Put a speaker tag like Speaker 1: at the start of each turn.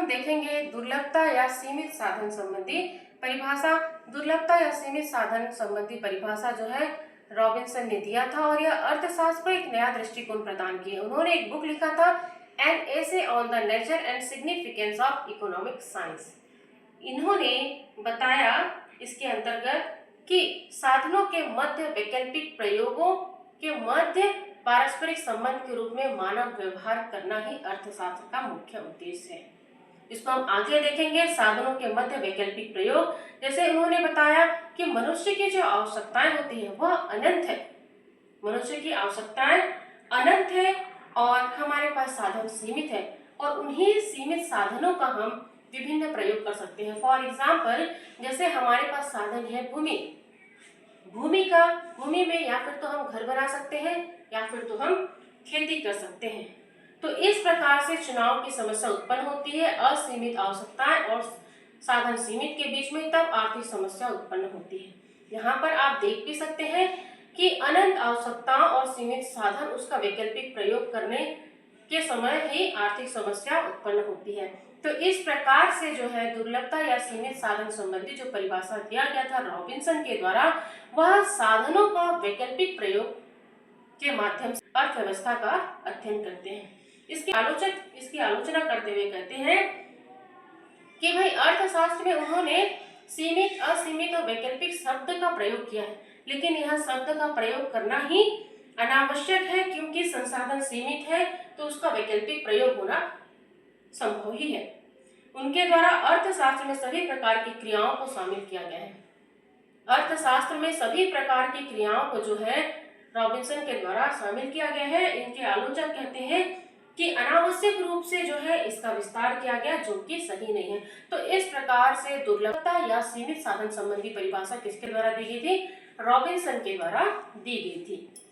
Speaker 1: हम देखेंगे दुर्लभता या सीमित साधन संबंधी परिभाषा। दुर्लभता या सीमित साधन संबंधी परिभाषा जो है रॉबिन्सन ने दिया था और यह अर्थशास्त्र को एक नया दृष्टिकोण प्रदान किया। उन्होंने एक बुक लिखा था an essay on the nature and significance of economic science. इन्होंने बताया इसके अंतर्गत कि साधनों के मध्य वैकल्पिक प्रयोगों के मध्य पारस्परिक संबंध के रूप में मानव व्यवहार करना ही अर्थशास्त्र का मुख्य उद्देश्य है। इसको हम आगे देखेंगे। साधनों के मध्य वैकल्पिक प्रयोग, जैसे उन्होंने बताया कि मनुष्य की जो आवश्यकताएं होती है वह अनंत है। मनुष्य की आवश्यकताएं अनंत है और हमारे पास साधन सीमित है और उन्हीं सीमित साधनों का हम विभिन्न प्रयोग कर सकते हैं। फॉर एग्जाम्पल, जैसे हमारे पास साधन है भूमि। भूमि में या फिर तो हम घर बना सकते हैं या फिर तो हम खेती कर सकते हैं। तो इस प्रकार से चुनाव की समस्या उत्पन्न होती है। असीमित आवश्यकताएं और साधन सीमित के बीच में तब आर्थिक समस्या उत्पन्न होती है। यहाँ पर आप देख भी सकते हैं कि अनंत आवश्यकताओं और सीमित साधन उसका वैकल्पिक प्रयोग करने के समय ही आर्थिक समस्या उत्पन्न होती है। तो इस प्रकार से जो है दुर्लभता या सीमित साधन संबंधी जो परिभाषा दिया गया था रॉबिन्सन के द्वारा, वह साधनों का वैकल्पिक प्रयोग के माध्यम से अर्थव्यवस्था का अध्ययन करते हैं। इसकी आलोचना करते हुए कहते हैं कि भाई अर्थशास्त्र में उन्होंने सीमित, असीमित और वैकल्पिक शब्द का प्रयोग किया है, लेकिन यह शब्द का प्रयोग करना ही अनावश्यक है क्योंकि संसाधन सीमित है तो उसका वैकल्पिक प्रयोग होना संभव ही है। उनके द्वारा अर्थशास्त्र में सभी प्रकार की क्रियाओं को शामिल किया गया है। अर्थशास्त्र में सभी प्रकार की क्रियाओं को जो है रॉबिन्सन के द्वारा शामिल किया गया है। इनके आलोचक कहते हैं कि अनावश्यक रूप से जो है इसका विस्तार किया गया, जो कि सही नहीं है। तो इस प्रकार से दुर्लभता या सीमित साधन संबंधी परिभाषा किसके द्वारा दी गई थी? रॉबिन्सन के द्वारा दी गई थी।